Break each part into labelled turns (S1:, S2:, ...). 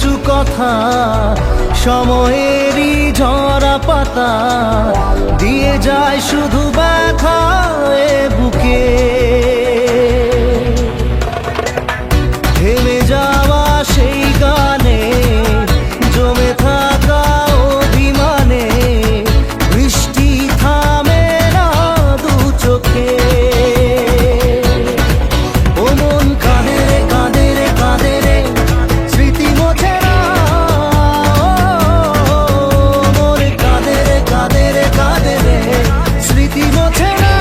S1: কিছু কথা সময়েরই ঝরা পাতা দিয়ে যায় শুধু ব্যথা এ বুকে। থেমে যাওয়া সেই গানে জমে থাকা অভিমানে বৃষ্টি থামে না দু চোখে। ও মন কাঁদে রে কাঁদে রে কাঁদে রে স্মৃতি মোছে না। মন কাঁদে রে কাঁদে রে কাঁদে রে স্মৃতি মোছে না।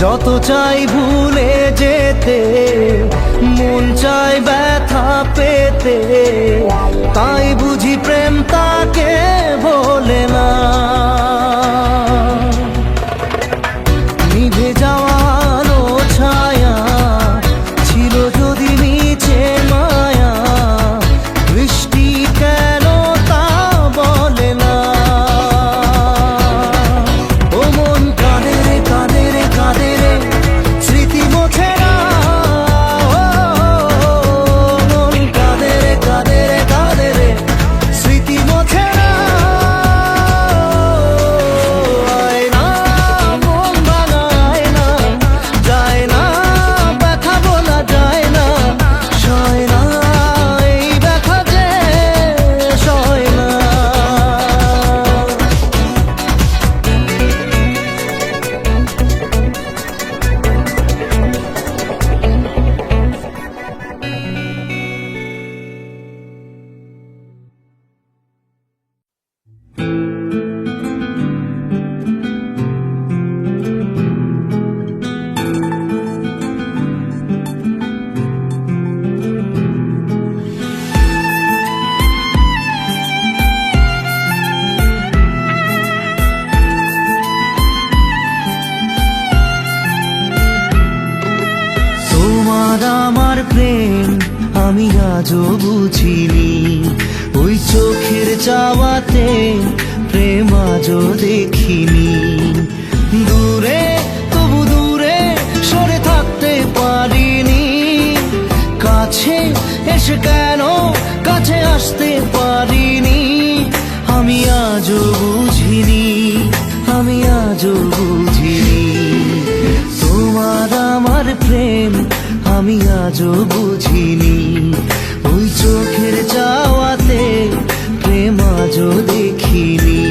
S1: যত চাই ভুলে যেতে মন চাই ব্যথা পেতে, তাই বুঝি প্রেম তাকে ভোলে না। নিভে যাওয়া আলো ছায়া ছিল যদি নিচে মায়া, বৃষ্টি কেন তা বলে না। ও মন কাঁদে রে কাঁদে রে কাঁদে রে স্মৃতি মোছে না। মন কাঁদে রে কাঁদে রে কাঁদে রে স্মৃতি মোছে না। আয় না মন ভাঙায় না, যায় না ব্যথা বলা যায় না, সয় না এই ব্যথা যে সয় না। তোমার আমার প্রেম আমি আজও বুঝিনি, ওই চোখের চাওয়াতে প্রেম আজও দেখিনি। দূরে তবু দূরে সরে থাকতে পারিনি, কাছে এসে কেন কাছে আসতে পারিনি। আমি আজও বুঝিনি, আমি আজও বুঝিনি তোমার আমার প্রেম আমি আজও বুঝিনি, ওই চোখের চাওয়াতে প্রেম আজও দেখিনি।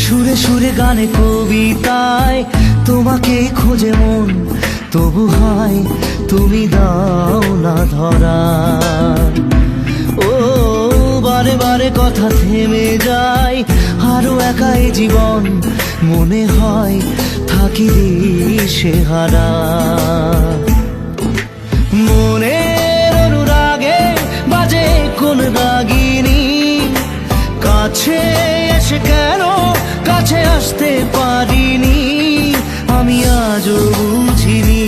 S1: সুরে সুরে গানে কবিতায় তোমাকে খোঁজে মন, তবু হয় তুমি দাও না ধরা। ও বারে বারে কথা থেমে যায়, আরো একাই জীবন মনে হয় থাকি দিশে হারা। মনের অনুরাগে বাজে কোন রাগিনী, কাছে এসে কেন কাছে আসতে পারিনি। আমি আজও বুঝিনি,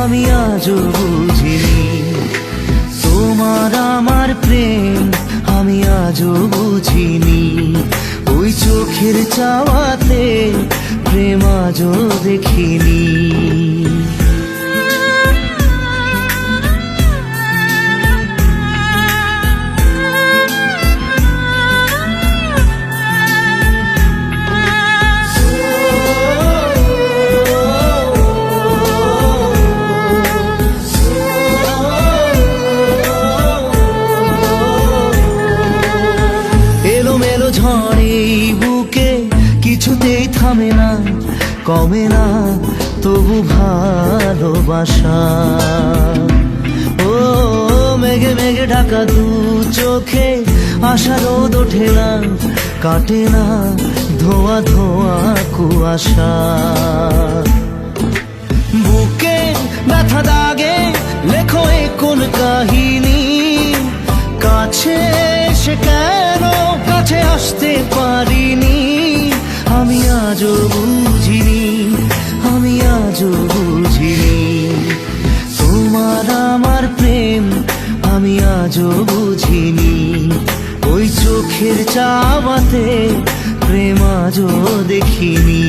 S1: আমি আজও বুঝিনি তোমার আমার প্রেম আমি আজও বুঝিনি, ওই চোখের চাওয়াতে প্রেম আজও দেখিনি। কমে না তবু ভালোবাসা। ও মেঘে মেঘে ঢাকা দু চোখে আশা রোদ ওঠে না, কাটে না ধোয়া ধোয়া কুয়াশা। বুকে ব্যথা দাগে লেখো এ কোন কাহিনী, কাছে এসে কেন কাছে আসতে পারিনি। আমি আজও বুঝিনি, আমি আজও বুঝিনি তোমার আমার প্রেম, আমি আজও বুঝিনি। ওই চোখের চাওয়াতে প্রেম আজও দেখিনি।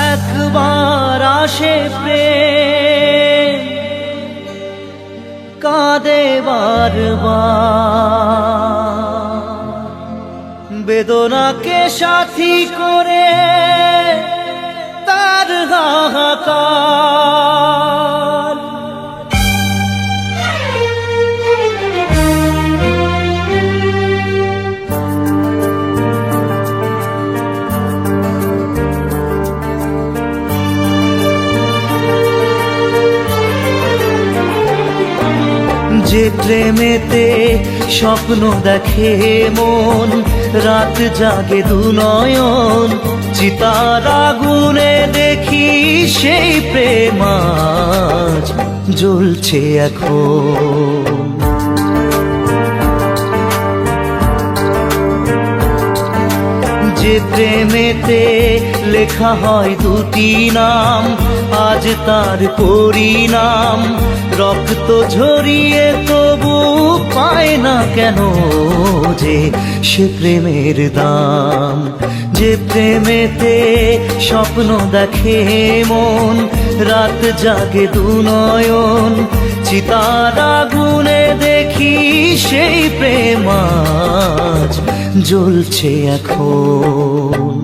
S1: একবার আসে প্রেম, কাঁদে বারবার, বেদনাকে সাথী করে তার হাহাকার। যে প্রেমেতে স্বপ্ন দেখে মন, রাত জাগে দু নয়ন, চিতার আগুনে দেখি সেই প্রেম আজ জ্বলছে এখন। যে প্রেমেতে লেখা হয় দুটি নাম, আজ তার পরিণাম রক্ত ঝরিয়ে তবু পায় না কেন যে সে প্রেমের দাম। যে প্রেমেতে স্বপ্ন দেখে মন, রাত জাগে দু নয়ন, চিতার আগুনে দেখি সেই প্রেম আজ জ্বলছে এখন।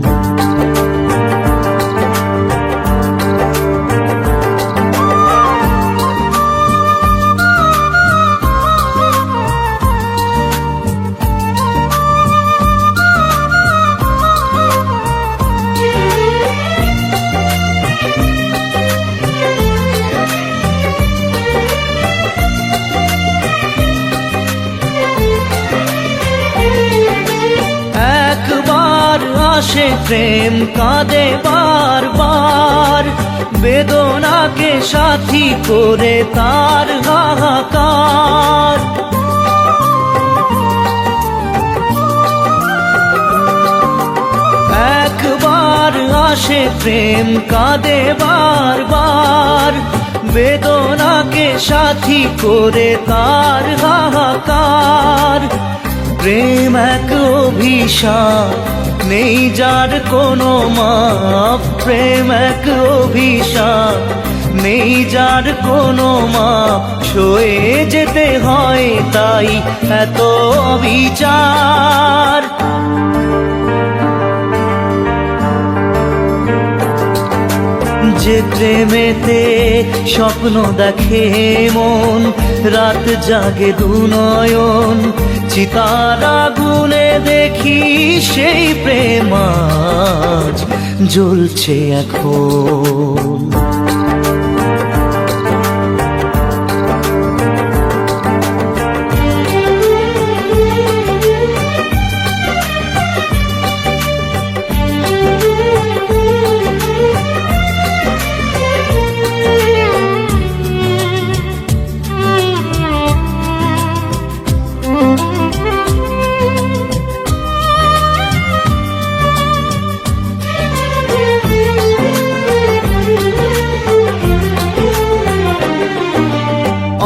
S1: আসে প্রেম কাঁদে বারবার, বেদনাকে সাথী করে তার হাহাকার। একবার আসে প্রেম কাঁদে বারবার, বেদনাকে সাথী করে তার হাহাকার। প্রেম এক অভিশাপ, নেই যার কোনো মাপ। প্রেম এক অভিশাপ, নেই যার কোনো মাপ। সয়ে যেতে হয় তাই এত বিচার। যে প্রেমেতে স্বপ্ন দেখে মন, রাত জাগে দু নয়ন, চিতার আগুনে দেখি সেই প্রেম আজ জ্বলছে এখন।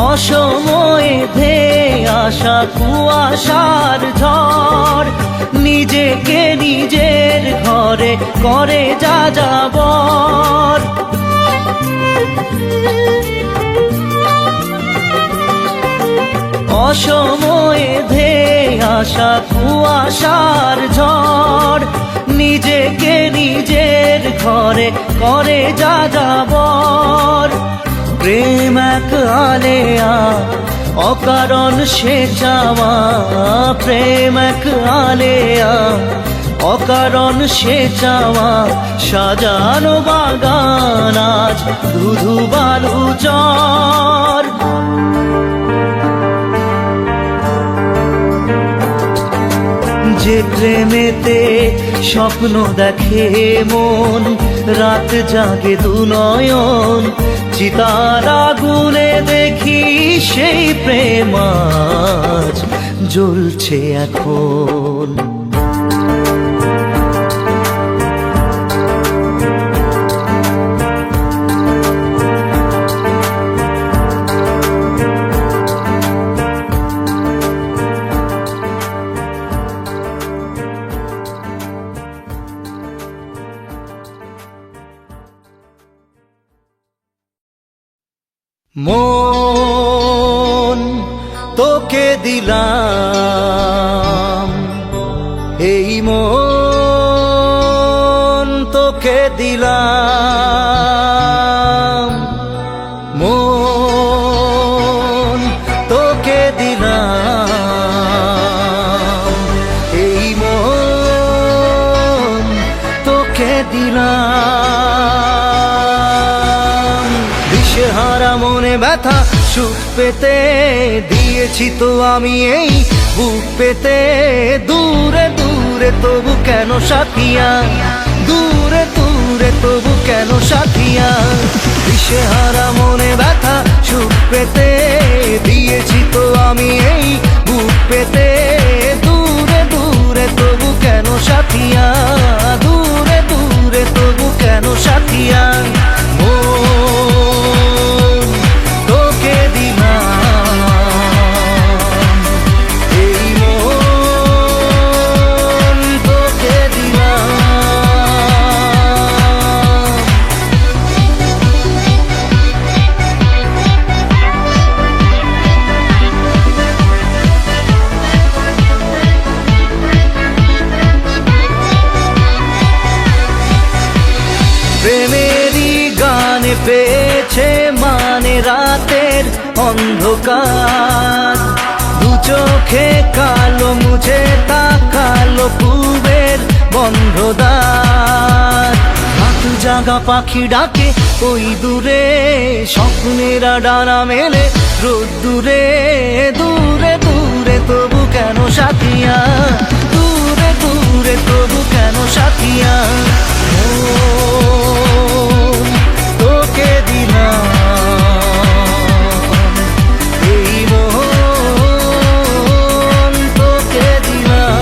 S1: অসময়ে ধেয়ে আসা কুয়াশার ঝড়, নিজেকে নিজের ঘরে করে যাযাবর। অসময়ে ধেয়ে আসা কুয়াশার ঝড়, নিজেকে নিজের ঘরে করে যা যাবর। প্রেম এক আলেয়া, অকারণ সে চাওয়া, প্রেম এক আলেয়া, অকারণ সে চাওয়া। সাজানো বাগান আজ ধুধু বালু চর। যে প্রেমেতে স্বপ্ন দেখে মন, রাত জাগে দু নয়ন, চিতার আগুনে দেখি সেই প্রেম আজ জ্বলছে এখন। মন তোকে দিলাম, এই মন তোকে দিলাম, মন তোকে দিলাম, এই মন তোকে দিলাম। দিশেহারা মনে ব্যথা সুখ পেতে দিয়েছি তো আমি এই বুক পেতে। দূরে দূরে তবু কেন সাথিয়া, দূরে দূরে তবু কেন সাথিয়া। দিশেহারা মনে ব্যথা সুখ পেতে দিয়েছি তো আমি এই বুক পেতে। দূরে দূরে তবু কেন সাথিয়া, দূরে দূরে তবু কেন সাথিয়া। প্রেমেরই গানে পেয়েছে মানে রাতের অন্ধকার। দু চোখে কালো মুছে তাকালো পূবের বন্ধ দ্বার। রাত জাগা পাখি ডাকে ওই দূরে, স্বপ্নেরা ডানা মেলে রোদ্দুরে। দূরে দূরে তবু কেন সাথিয়া, দূরে দূরে তবু কেন সাথিয়া। তোকে দিলাম, এই মন তোকে দিলাম।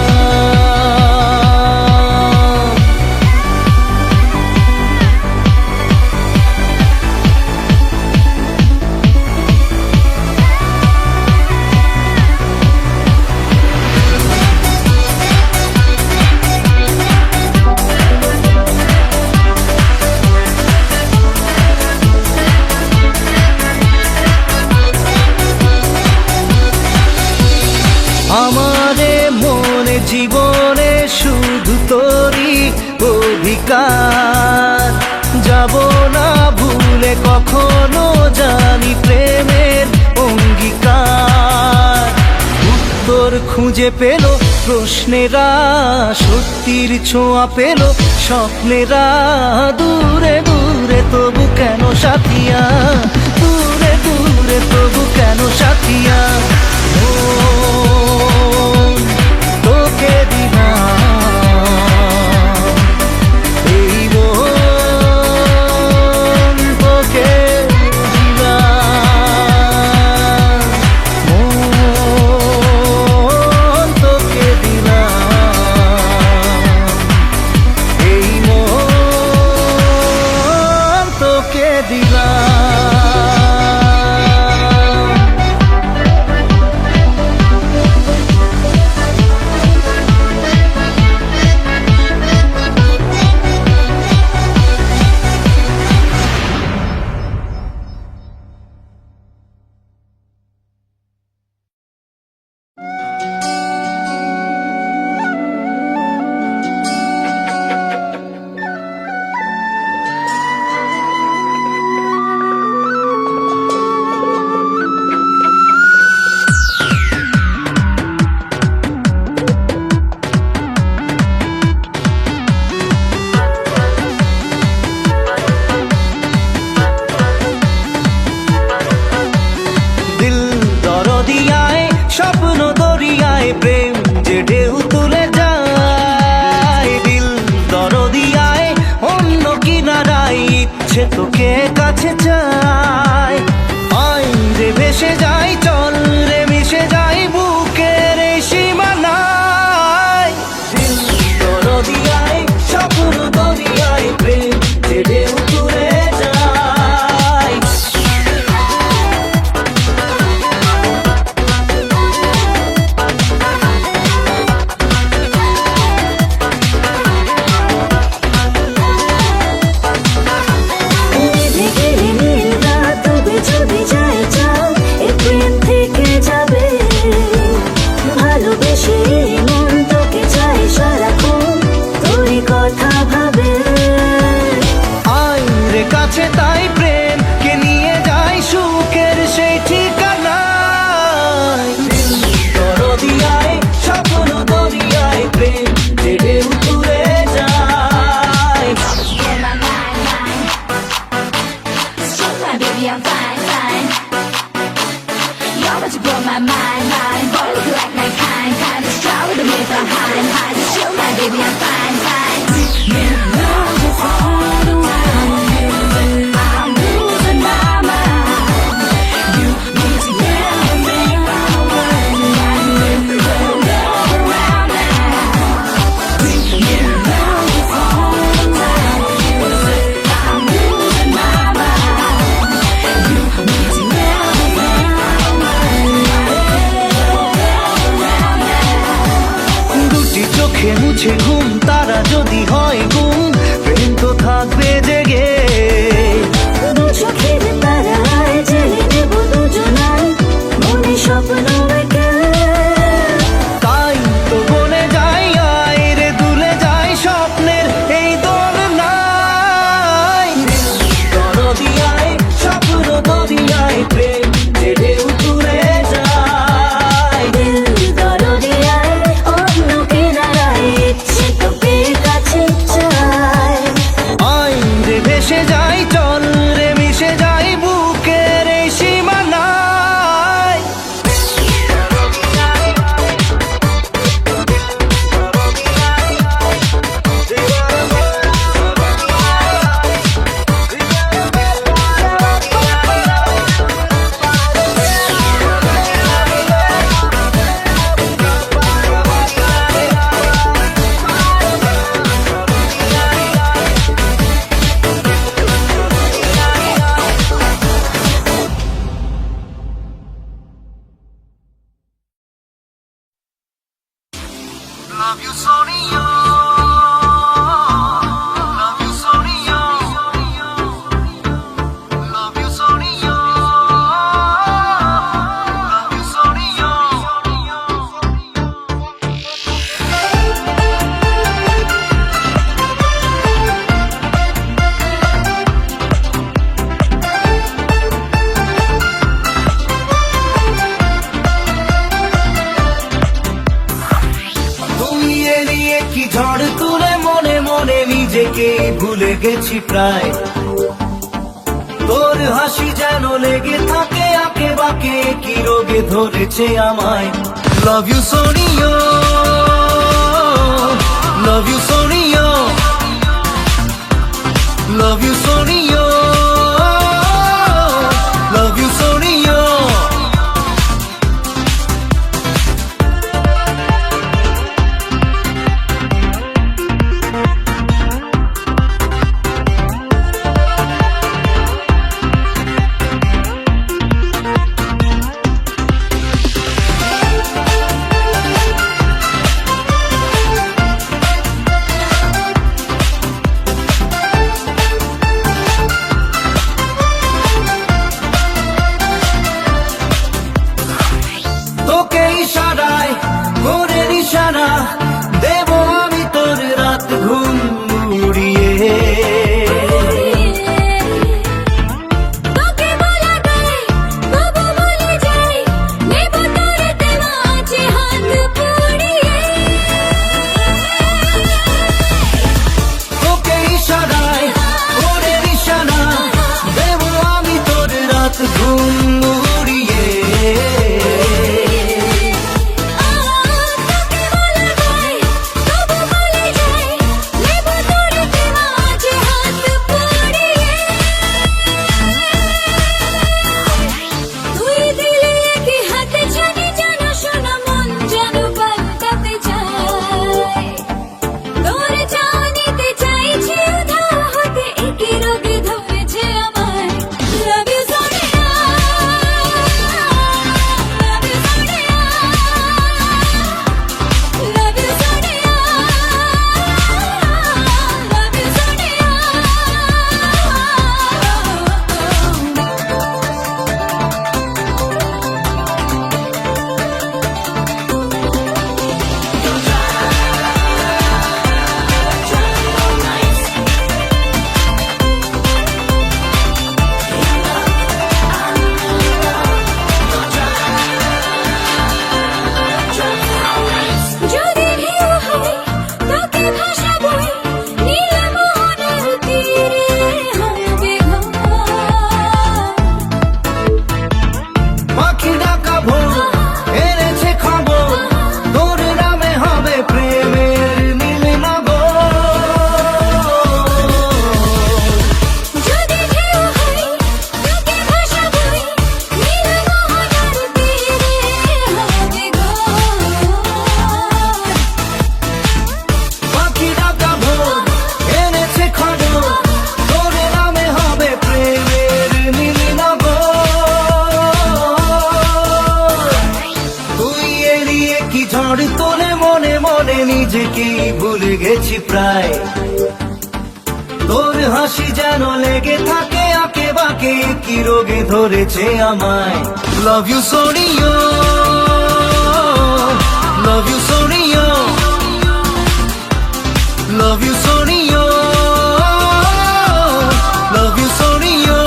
S1: আমারে মনে জীবনে শুধু তোরই অধিকার। যাব না ভুলে কখনো জানি প্রেমের অঙ্গীকার। উত্তর খুঁজে পেল প্রশ্নেরা, সত্যির ছোঁয়া পেল স্বপ্নেরা। দূরে দূরে তবু কেন সাথিয়া, দূরে দূরে তবু কেন সাথিয়া। তোকে দিলাম, এই মন তোকে দিলাম, মন তোকে দিলাম, এই মন তোকে দিলাম।
S2: but you blow my mind. Boy, look like my kind of strong with the way behind. Just chill, my baby, I'm fine. You know just all the while I'm losing my mind. You need to get me my way. I don't go around now. You know just all the while I'm losing my mind. You need to get me my way.
S1: দুটি চোখে মুছে ঘুম তারা যদি হয় গুম প্রেম তো থাকবে জেগে
S2: দু চোখের তারায় জেলে নেব দুজনায় মনে স্বপ্ন এঁকে
S1: তাই তো বলে যাই আয় রে দুলে যাই স্বপ্নের এই দোলনায় দরদিয়ায় স্বপ্ন দরিয়ায় প্রেম যে ঢেউ তুলে যায়
S2: দিল দরদিয়ায় অন্য কিনারায় ইচ্ছে তোকে কাছে চায়
S1: আয় রে ভেসে যাই চল রে মিশে যাই বুকের এই সীমানায় Love you, Sonia. Love you, Sonia. Love you, Sonia. Love you, Sonia. তুমি এড়িয়ে কি ঝড় তুলে মনে মনে নিজেকে ভুলে গেছি প্রায় তোর হাসি যেন লেগে থাকে আঁকে বাঁকে কি রোগে ধরেছে আমায় love you Sonia love you Sonia love you Sonia love you Sonia ঝড় তোলে মনে মনে নিজেকেই ভুলে গেছি প্রায় তোর হাসি যেন লেগে থাকে আঁকে বাঁকে কি রোগে ধরেছে আমায় লাভ ইউ সোনিও লাভ ইউ সোনিও লাভ ইউ সোনিও লাভ ইউ সোনিও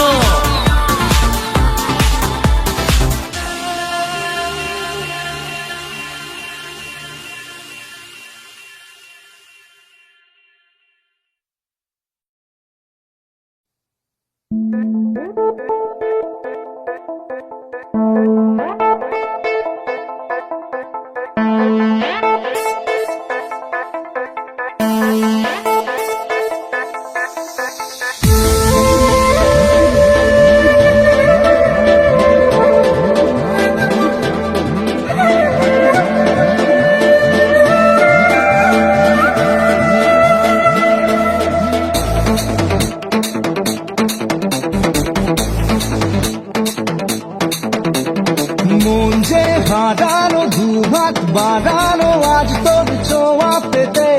S1: মন যে হারানো দুহাত বাড়ানো আজ তোর ছোঁয়া পেতে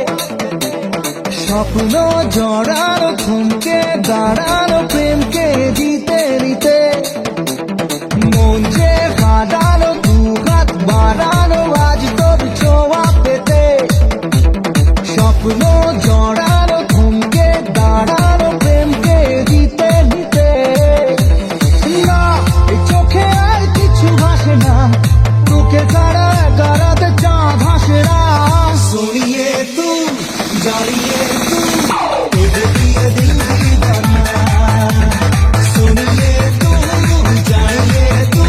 S1: স্বপ্ন জড়ানো থমকে দাঁড়ানো প্রেমকে দিতে নিতে মন যে হারানো দুহাত বাড়ানো আজ তোর ছোঁয়া পেতে স্বপ্ন জড়ানো থমকে দাঁড়ানো প্রেমকে দিতে নিতে না এই চোখে আর কিছু ভাসে না তোকে গাড়া গাড়াতে চা ভাসে না सुनिए तू जानिए तू तुझे दिए दिल दीवाना सुनिए तू जानिए तू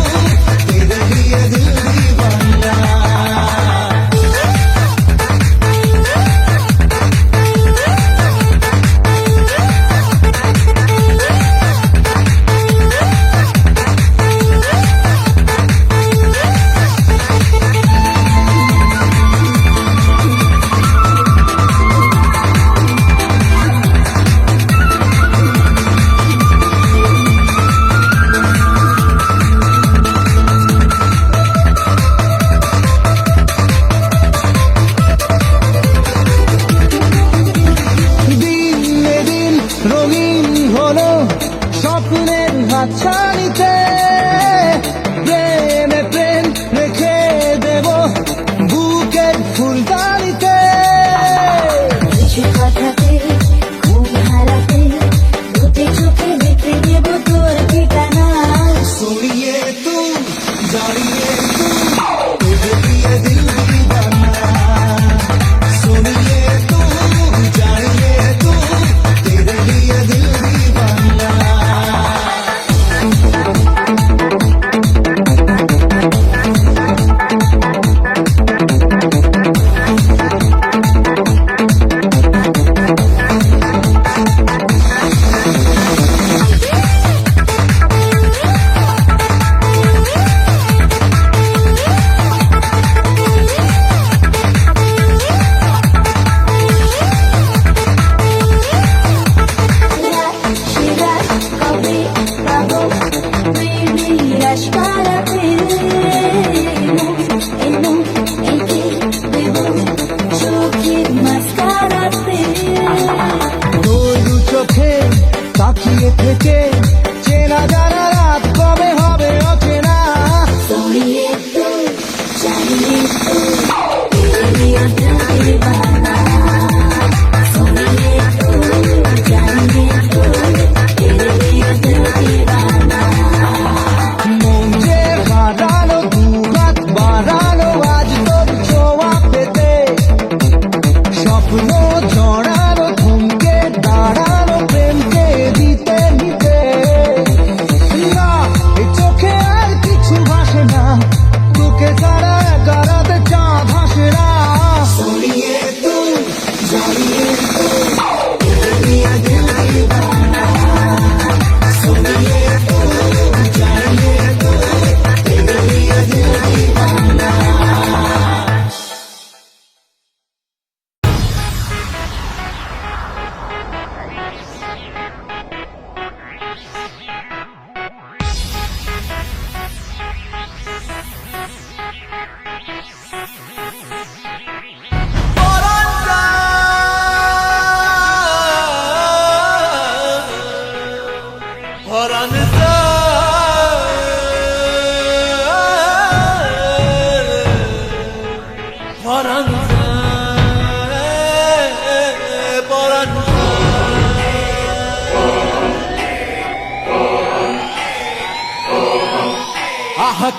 S1: तेरे लिए दिल दीवाना রঙিন হলো স্বপ্নের হাতছানিতে প্রেমে প্রেম রেখে দেব বুকের ফুলদানিতে
S2: কিছু কথাতে ঘুম হারাতে দুটি চোখে দেখে দেব তোর ঠিকানা
S1: सुनिए तू जानिए तू तुझे दिए दिल दीवाना सुनिए तू जानिए तू तेरे लिए दिल दीवाना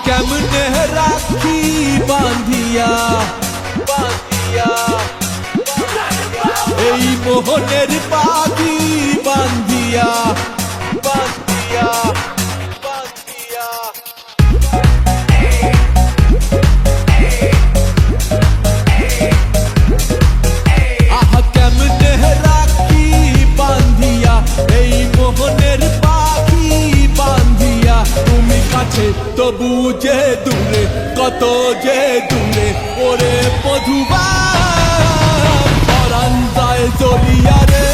S3: কেমনে রাখি বান্ধিয়া বান্ধিয়া এই মোহনের পাখি বান্ধিয়া বান্ধিয়া বান্ধিয়া কেমনে রাখি বান্ধিয়া এই মোহনের পাখি বান্ধিয়া তুমি কাছে তবু যে দূরে কত যে দূরে ওরে মধুবা পরাণ যায় জ্বলিয়া রে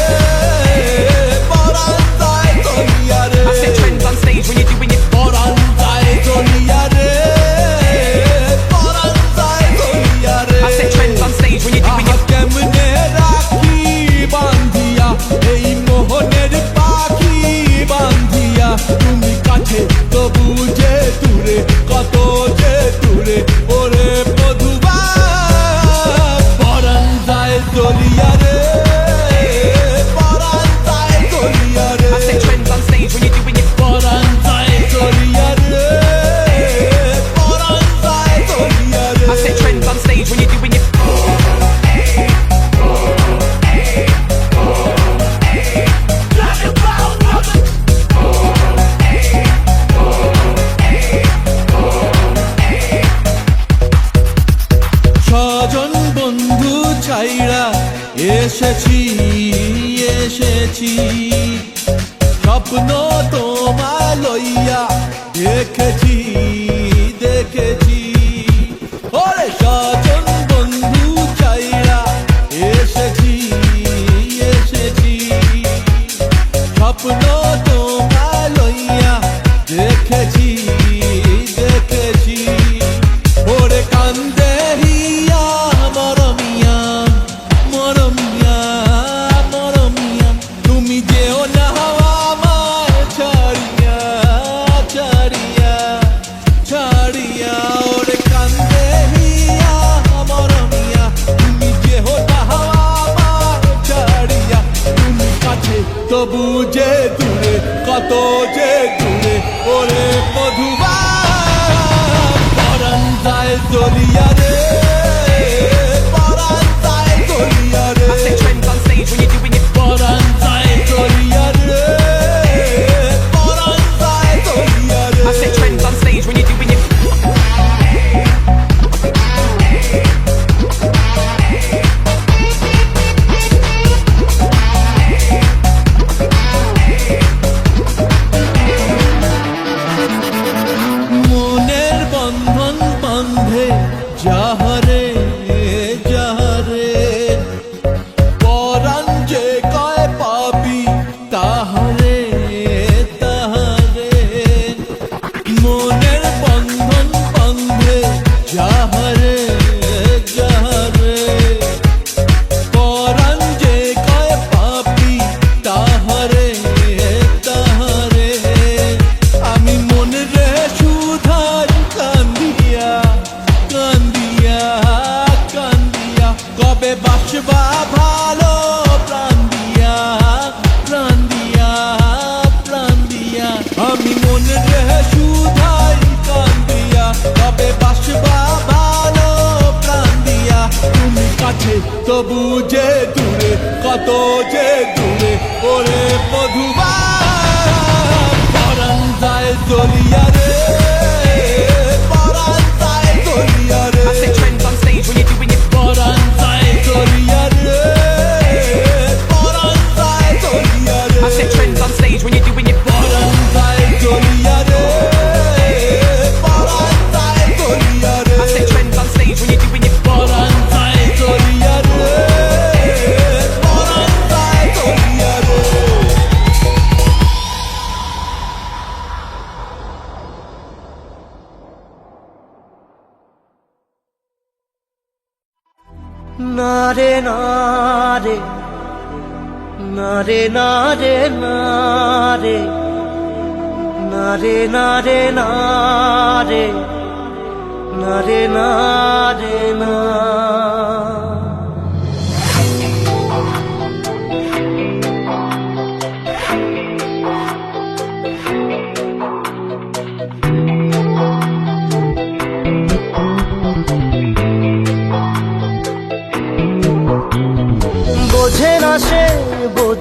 S3: পরাণ যায় জ্বলিয়া রে
S4: I set trends on stage when you're doing it.
S3: পরাণ যায় জ্বলিয়া রে পরাণ যায় জ্বলিয়া রে
S4: I set trends on stage when you're doing it.
S3: কেমনে রাখি বান্ধিয়া এই মোহনের পাখি বান্ধিয়া তুমি কাছে তবু যে দূরে কত যে দূরে ওরে মধুবা পরাণ যায় জ্বলিয়া রে পরাণ যায় জ্বলিয়া রে
S4: I set trends on stage when you're doing it.
S3: পরাণ যায় জ্বলিয়া রে পরাণ যায় জ্বলিয়া রে
S4: I set trends on stage when you're doing it.
S3: ছজন বন্ধু ছাইরা এসেছি এসেছি স্বপ্ন তোমায় লইয়া দেখেছি দেখেছি ওরে ছজন বন্ধু ছাইরা এসেছি এসেছি স্বপ্ন তোমায় লইয়া দেখেছি দেখেছি ওরে কান্দে হিয়া মরমিয়া মরমিয়া মরমিয়া তুমি যেও না আমায় ছাড়িয়া ছাড়িয়া ছাড়িয়া ওরে কান্দে হিয়া মরমিয়া তুমি যেও না আমায় ছাড়িয়া তুমি কাছে তবু যে দূরে কত যে দূরে ওরে মধুবা পরাণ যায় জ্বলিয়া রে পরাণ যায় জ্বলিয়া রে
S4: I set trends on stage when you're doing it.
S3: পরাণ যায় জ্বলিয়া রে পরাণ যায় জ্বলিয়া রে
S4: I set trends on stage when you're doing it.
S3: মনের বন্ধন বন্ধে যাহারে যাহারে পরাণ যে কয় পাবি তাহারে তাহারে মনের বন্ধন বন্ধে যাহারে যাহারে পরাণ যে কয় পাবি তাহারে তাহারে আমি মনে রে সুধাই কান্দিয়া কান্দিয়া কান্দিয়া কবে বাসবা ভালো প্রাণ দিয়া প্রাণ দিয়া প্রাণ দিয়া আমি মনে রে সুধাই কান্দিয়া কবে বাসবা ভালো প্রাণ দিয়া তুমি কাছে তবু যে দূরে কত যে দূরে ওরে মধুবা পরাণ যায় জ্বলিয়া রে পরাণ যায় জ্বলিয়া রে
S4: I set trends on stage when you're doing it.
S3: পরাণ যায় জ্বলিয়া রে পরাণ যায় জ্বলিয়া রে
S4: I set trends on stage when you're doing it.
S3: পরাণ যায় জ্বলিয়া রে পরাণ যায় জ্বলিয়া রে
S4: I set trends on stage when you're doing it.
S3: পরাণ যায় জ্বলিয়া রে পরাণ যায় জ্বলিয়া রে
S1: না রে না রে না রে না রে না রে না রে না রে না রে না রে না রে না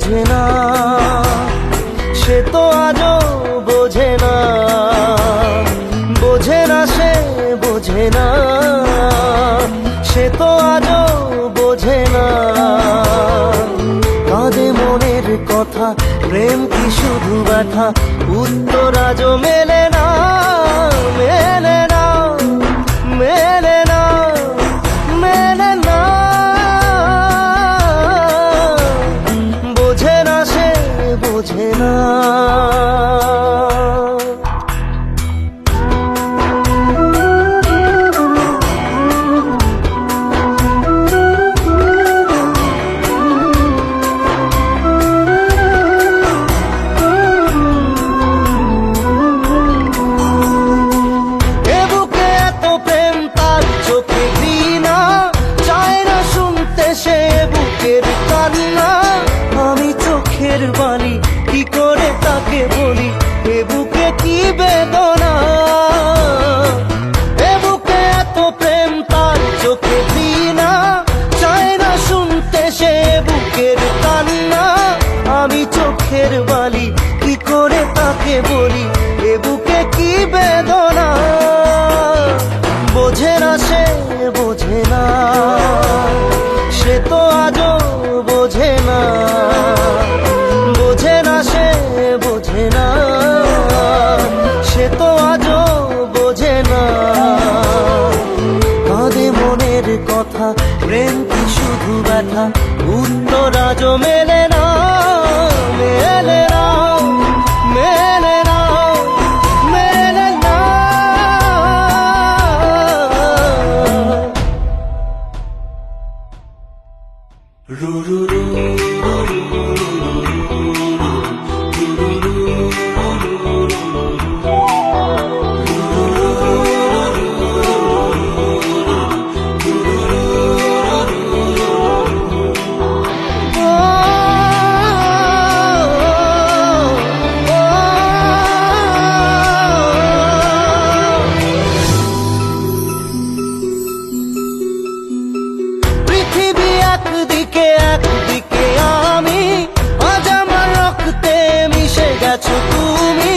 S1: বোঝে না, সে তো আজও বোঝে না, বোঝে না সে বোঝে না, সে তো আজও বোঝে না। কাঁদে মনের কথা, প্রেম কি শুধু ব্যথা, উত্তর আজও মেলে না, মেলে না, মেলে না, মেলে না। বোঝে না সে বোঝে না। এ বুকে এত প্রেম তার চোখে ঘৃণা, চায় না শুনতে সে বুকের কান্না। আমি চোখের বালি কি করে তাকে বলি, এ বুকে কি বেদনা। এ বুকে এত প্রেম তার চোখে ঘৃণা, চায় না শুনতে সে বুকের কান্না। আমি চোখের বালি কি করে তাকে বলি, এ বুকে কি বেদনা। বোঝে না সে বোঝে না, সে তো আজও বোঝে না, বোঝে না সে বোঝে না, সে তো আজও বোঝে না। কাঁদে মনের কথা, প্রেম কি শুধু ব্যথা, উত্তর আজও মেলে না, মেলে না, মেলে না, মেলে না। পৃথিবী একদিকে একদিকে আমি, আজ আমার রক্তে মিশে গেছো তুমি।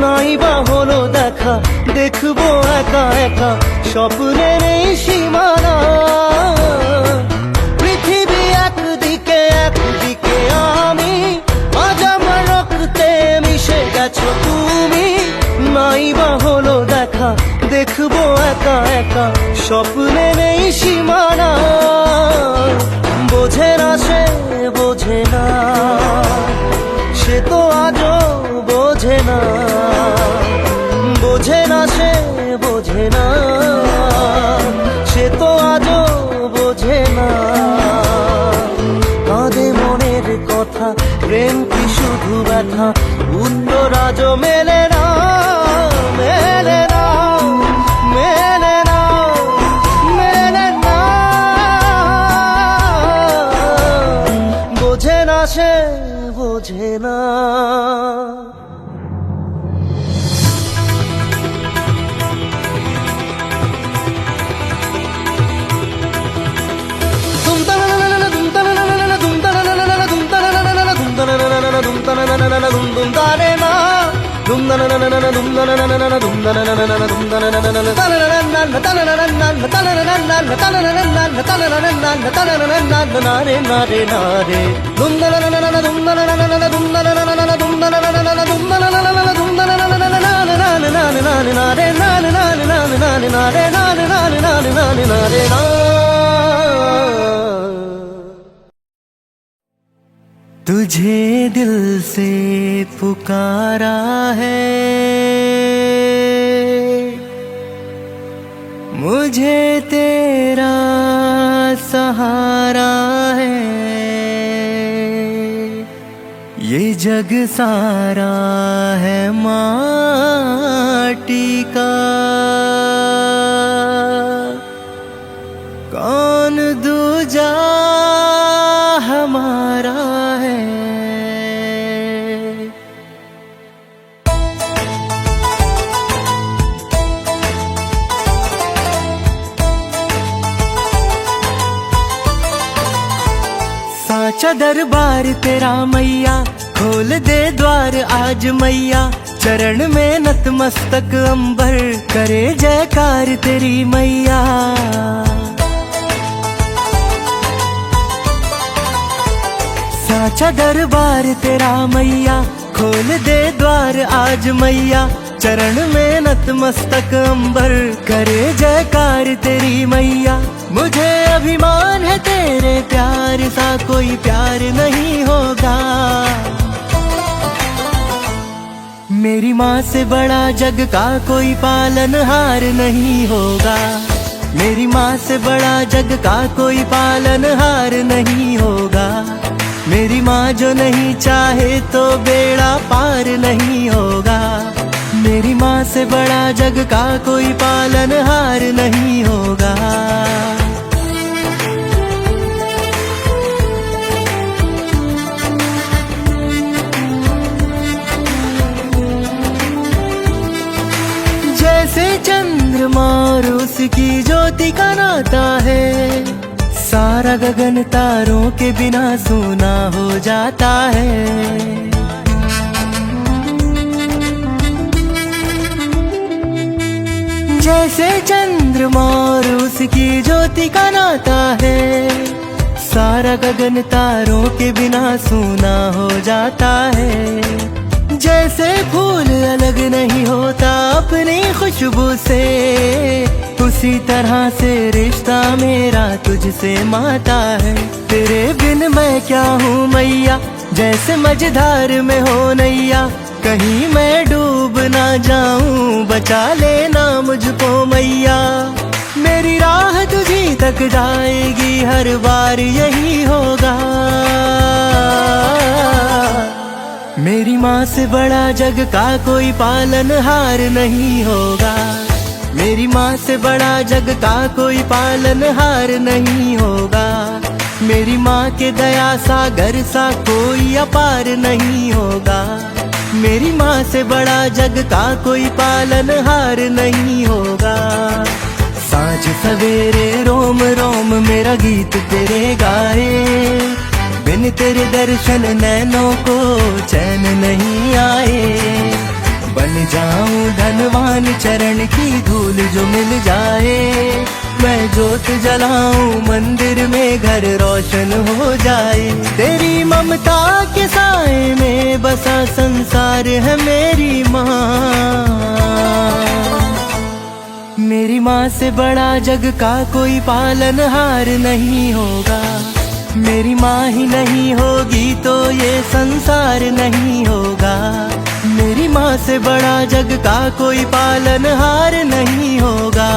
S1: নাই বা হলো দেখা, দেখবো একা একা স্বপ্নের এই সীমানা। পৃথিবী একদিকে একদিকে আমি, আজ আমার রক্তে মিশে গেছো তুমি। নাই বা হলো দেখা, দেখবো একা একা স্বপ্নের এই সীমানা। বোঝে না সে বোঝে না, সে তো আজও বোঝে না, বোঝে না সে বোঝে না, সে তো আজও বোঝে না। কাঁদে মনের কথা, প্রেম কি শুধু ব্যথা, উত্তর আজও মেলে না, মেলে না, মেলে না, মেলে না। বোঝে না সে বোঝে না। तुझे दिल से पुकारा है, मुझे तेरा सहारा है। ये जग सारा है माटी का, कौन दूजा हमारा है। साचा दरबार तेरा मैया, खोल दे द्वार आज मैया। चरण में नतमस्तक अंबर, करे जयकार तेरी मैया। साचा दरबार तेरा मैया, खोल दे द्वार आज मैया। चरण में नतमस्तक अंबर, करे जयकार तेरी मैया। मुझे अभिमान है तेरे प्यार सा, कोई प्यार नहीं होगा। मेरी माँ से बड़ा जग का कोई पालनहार नहीं होगा। मेरी माँ से बड़ा जग का कोई पालनहार नहीं होगा। मेरी माँ जो नहीं चाहे तो बेड़ा पार नहीं होगा। मेरी माँ से बड़ा जग का कोई पालनहार नहीं होगा। जैसे चंद्रमा और उसकी ज्योति का नाता है, सारा गगन तारों के बिना सूना हो जाता है। जैसे चंद्रमा और उसकी ज्योति का नाता है, सारा गगन तारों के बिना सूना हो जाता है। जैसे फूल अलग नहीं होता अपनी खुशबू से, उसी तरह से रिश्ता मेरा तुझसे माता है। तेरे बिन मैं क्या हूँ मैया, जैसे मझधार में हो नैया। कहीं मैं डूब ना जाऊं, बचा लेना मुझको मैया। मेरी राह तुझी तक जाएगी, हर बार यही होगा। मेरी माँ से बड़ा जग का कोई पालनहार नहीं होगा। मेरी माँ से बड़ा जग का कोई पालनहार नहीं होगा। मेरी माँ के दया सागर सा कोई अपार नहीं होगा। मेरी माँ से बड़ा जग का कोई पालनहार नहीं होगा। सांझ सवेरे रोम रोम मेरा गीत तेरे गाए, बिन तेरे दर्शन नैनों को चैन नहीं आए। बन जाऊं धनवान चरण की धूल जो मिल जाए, मैं जोत जलाऊं मंदिर में घर रोशन हो जाए। तेरी ममता के साए में बसा संसार है मेरी माँ। मेरी माँ से बड़ा जग का कोई पालनहार नहीं होगा। मेरी माँ ही नहीं होगी तो ये संसार नहीं होगा। मेरी माँ से बड़ा जग का कोई पालनहार नहीं होगा।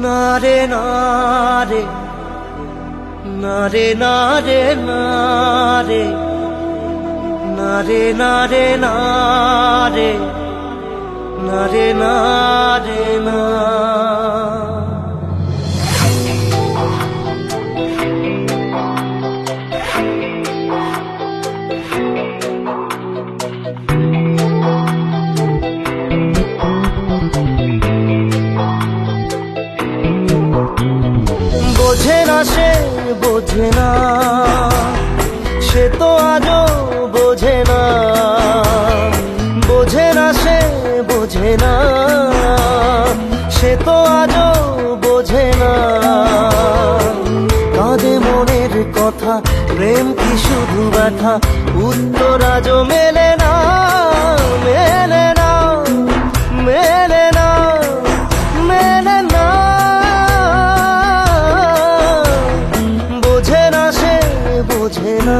S1: नारे नारे नारे नारे नारे नारे नारे नारे नारे नारे ना। বোঝে না সে বোঝে না, সে তো আজও বোঝে না। বোঝে না সে বোঝে না, সে তো আজও বোঝে না। কাঁদে মনের কথা, প্রেম কি শুধু ব্যথা, উত্তর আজও মেলে না, মেলে না, মেলে না, মেলে না। বোঝে না সে বোঝে না।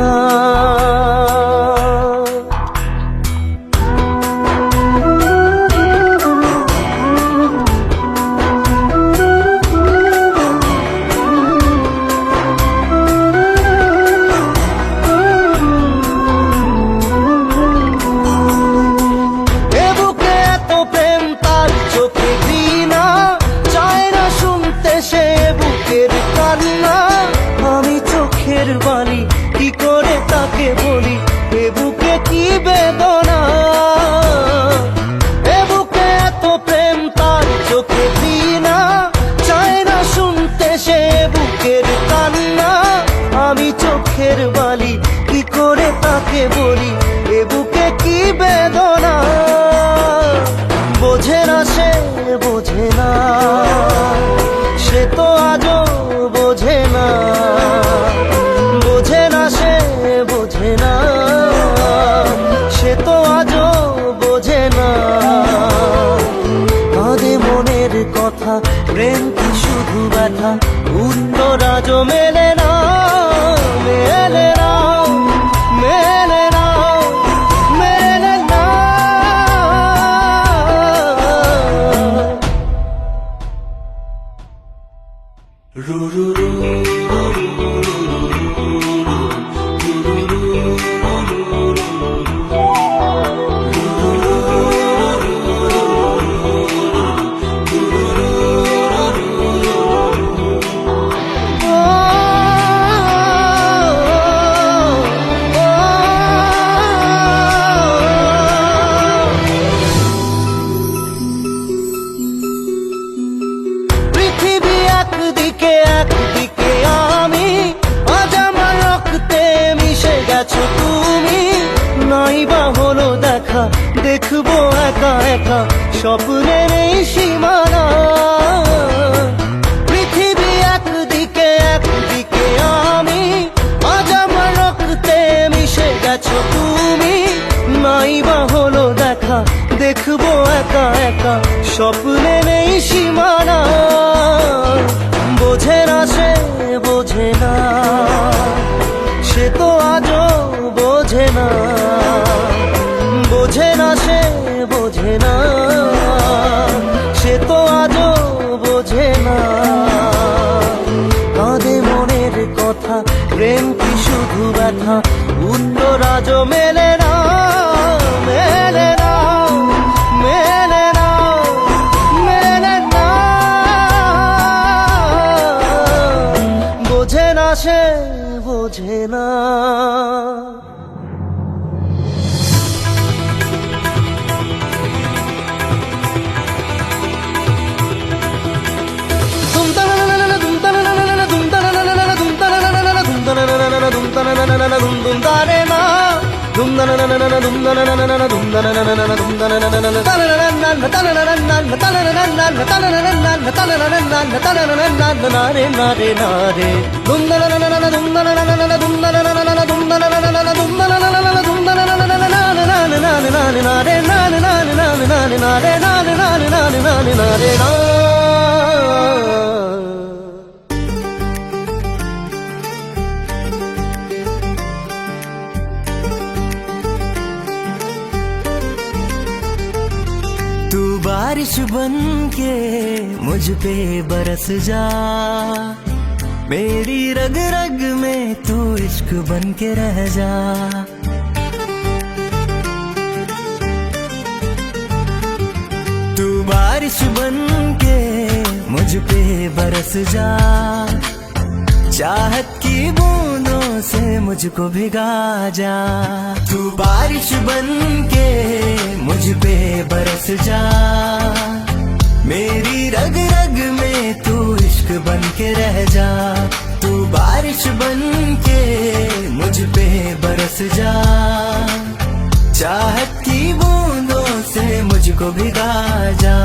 S1: তাকে বলি এ বুকে কি বেদনা, বোঝে না সে বোঝে না, সে তো আজও বোঝে না, বোঝে না সে বোঝে না, সে তো আজও বোঝে না। কাঁদে মনের কথা, প্রেম কি শুধু ব্যথা, উত্তর আজও মেলে না, মেলে না, মেলে না, মেলে না। পৃথিবী একদিকে একদিকে আমি, আজ আমার রক্তে মিশে গেছো তুমি, নাই বা হলো দেখা, দেখবো একা একা স্বপ্নের এই সীমানা। পৃথিবী একদিকে একদিকে আমি, আজ আমার রক্তে মিশে গেছো তুমি, নাই বা হলো দেখা, দেখবো একা একা স্বপ্নের এই সীমানা। বোঝে না সে বোঝে না, সে তো আজও বোঝে না, বোঝে না সে বোঝে না, সে তো আজও বোঝে না। কাঁদে মনের কথা, প্রেম কি শুধু ব্যথা, উত্তর আজও মেলে না, মেলে না, মেলে না, মেলে না। বোঝে না সে বোঝে না। तू बारिश बन के मुझ पे बरस जा, मेरी रग रग में तू इश्क बन के रह जा। तू बारिश बन के मुझ पे बरस जा, चाहत की बूंदों से मुझको भिगा जा। तू बारिश बन के मुझ पे बरस जा, मेरी रग रग में तू इश्क बन के रह जा। तू बारिश बन के मुझ पे बरस जा, चाहत की बूंदों से मुझको भिगा जा।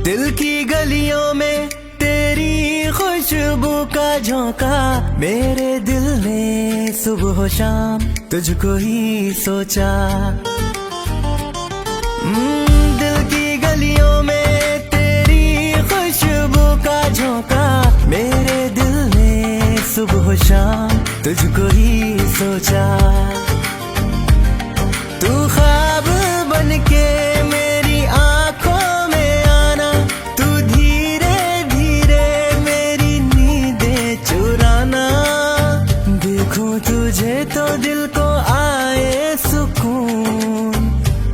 S1: दिल की गलियों में तेरी खुशबू का झोंका, मेरे दिल ने सुबह शाम तुझको ही सोचा। दिल की गलियों में तेरी खुशबू का झोंका, मेरे दिल ने सुबह शाम तुझको ही सोचा। तू ख्वाब बन के मेरी आंखों में आना, तू धीरे धीरे मेरी नींदें चुराना। देखूं तुझे तो दिल को आए सुकून,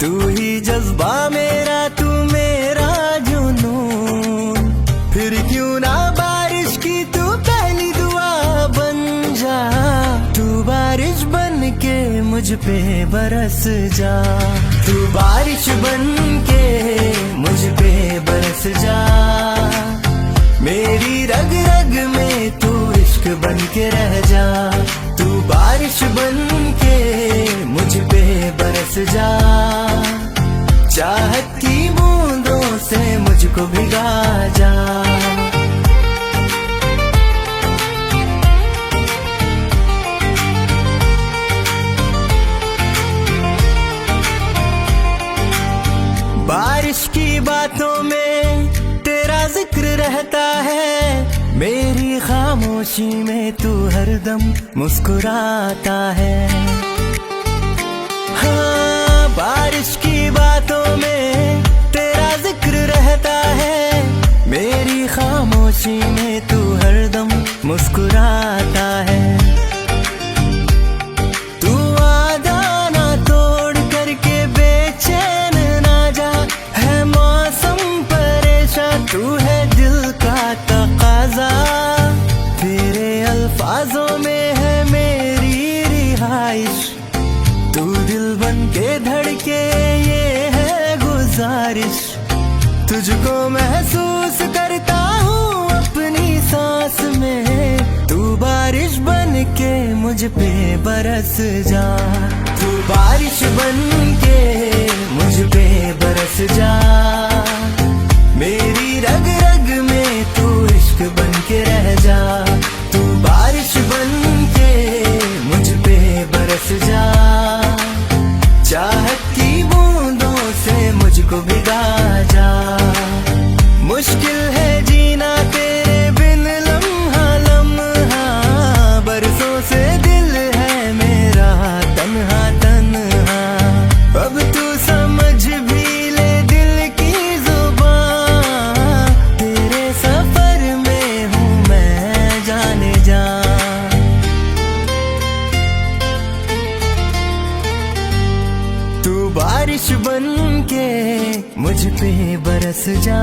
S1: तू ही जज्बा मेरा, तू मेरा जुनून। फिर क्यों ना बारिश की तू पहली दुआ बन जा, तू बारिश बन के मुझ पे बरस जा। तू बारिश बन के मुझ पे बरस जा। मेरी रग रग में तू इश्क बन के रह जा। तू बारिश बन के मुझ पे बरस जा। चाहत की बूंदों से मुझको भिगा जा। बारिश की बातों में तेरा जिक्र रहता है। मेरी खामोशी में तू हरदम मुस्कुराता है। हाँ, बारिश की बातों में तेरा जिक्र रहता है। मेरी खामोशी में तू हरदम मुस्कुराता है। तू वादा ना तोड़ करके बेचैन ना जा। है मौसम परेशान, तू है दिल का तकाजा। तेरे अल्फाजों में है मेरी रिहाइश। तू दिल बन के धड़के ये है गुजारिश। तुझको महसूस करता हूँ अपनी सांस में। तू बारिश बन के मुझ पे बरस जा। तू बारिश बन के मुझ पे बरस जा। मेरी रग रग में तू इश्क बन के रह जा। तू बारिश बन के मुझ पे बरस जा। चाहत की बूंदों से मुझको भिगा जा। मुश्किल है जीना तेरे बिन लम्हा लम्हा। बरसों से दिल है मेरा तन्हा तन्हा। अब तू समझ भी ले दिल की जुबान। तेरे सफर में हूँ मैं जाने जा। तू बारिश बन के मुझ पे बरस जा।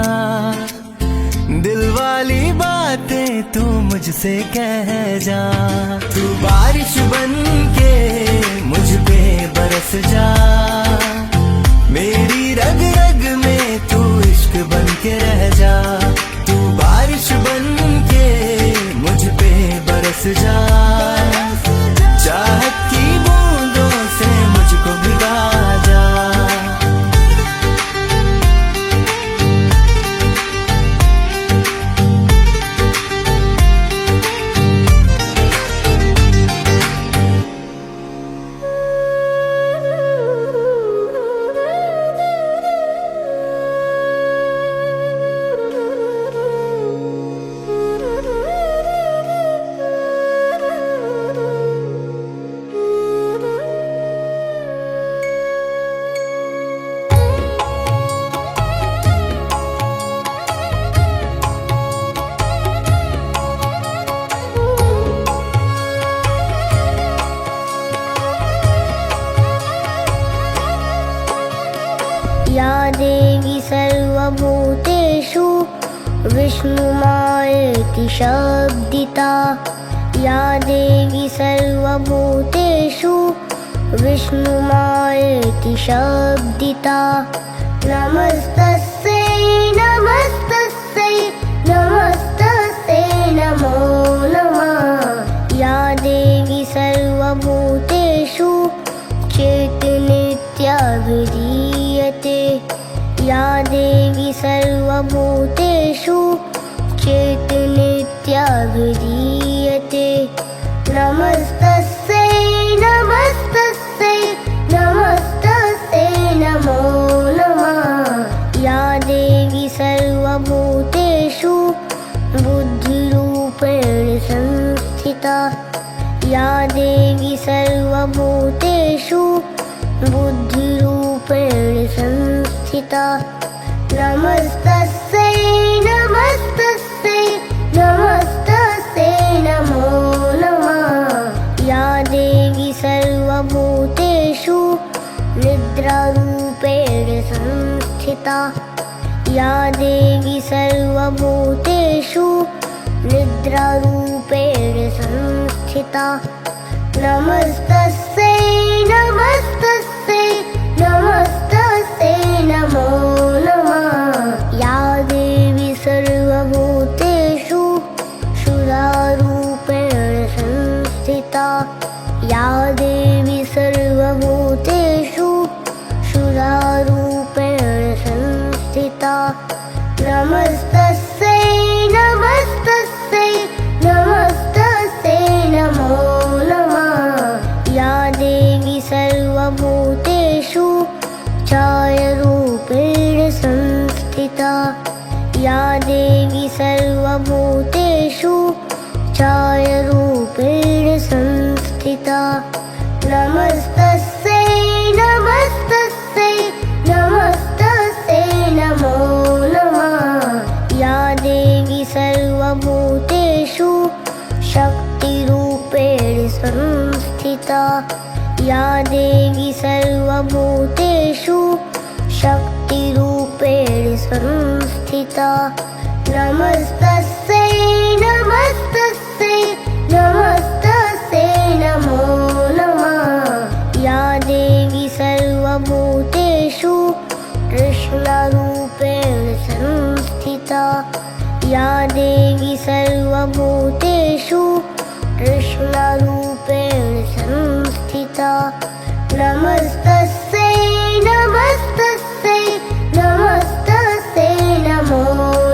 S1: दिल वाली बातें तू मुझसे कह जा। तू बारिश बन के मुझ पे बरस जा। मेरी रग रग में तू इश्क बन के रह जा। तू बारिश बन के मुझ पे बरस जा। चाहत की बूंदों से मुझको भिगा जा।
S5: या देवी सर्वभूतेषु विष्णुमायेति शब्दिता। या देवी सर्वभूतेषु विष्णुमायेति शब्दिता। नमस्तस्यै नमस्तस्यै नमस्तस्यै नमो नमः। या देवी सर्वभूतेषु चेतनित्याभिधीयते। या देवी सर्वभूतेषु चेतनित्याभिधीयते। नमस्तस्यै नमस्तस्यै नमस्तस्यै नमो नमः। या देवी सर्वभूतेषु बुद्धिरूपेण संस्थिता। या देवी सर्वभूतेषु बुद्धिरूपेण संस्थिता। नमस्तस्यै नमस्तस्यै नमस्तस्यै नमो नमः। या देवी सर्वभूतेषु निद्रारूपेण संस्थिता। या देवी सर्वभूतेषु निद्रारूपेण संस्थिता। नमस्तस्यै नमस्तस्यै नमस्तस्यै नमो नमः। या देवी सर्वभूतेषु सुरारूपेण संस्थिता नमस्तस्यै नमस्तस्यै नमस्तस्यै नमो नमः या देवी सर्वभूतेषु छायारूपेण संस्थिता या देवी सर्वभूतेषु छायारूपेण संस्थिता नमस्तस्यै नमस्तस्यै नमस्तस्यै नमो नमः या देवी सर्वभूतेषु शक्तिरूपेण संस्थिता या देवी सर्वभूतेषु शक्तिरूपेण संस्थिता नमस्तस्यै नमस्तस्यै नमस्तस्यै नमो नमः या देवी सर्वभूतेषु कृष्णरूपेण संस्थिता या देवी सर्वभूतेषु कृष्णरूपेण संस्थिता नमस्तस्यै नमस्तस्यै नमस्तस्यै नमो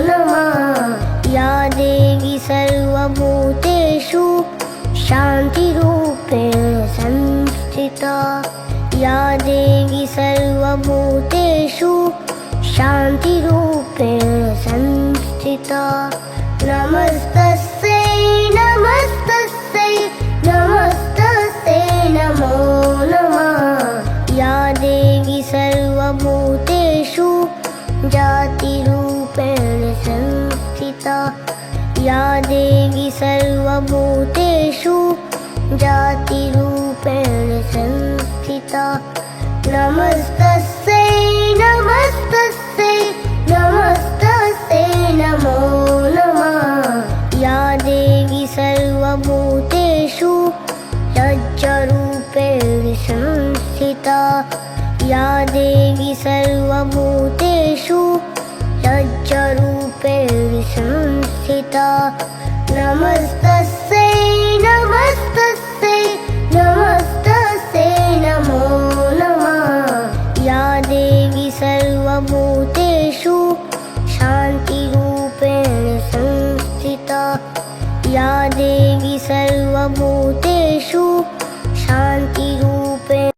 S5: नमः या देवी सर्वभूतेषु शान्तिरूपेण संस्थिता या देवी सर्वभूतेषु शान्तिरूपेण संस्थिता नमस्तस्यै नमस्तस्यै नमस्तस्यै नमो नमः या देवी सर्वभूतेषु जातिरूपेण संस्थिता या देवी सर्वभूतेषु जातिरूपेण संस्थिता नमस्तस्यै नमस्तस्यै नमस्तस्यै नमो नमः या देवी सर्वभूतेषु रज्जुरूपेण संस्थिता या देवी सर्वभूतेषु रज्जुरूपेण संस्थिता नमस्तस्यै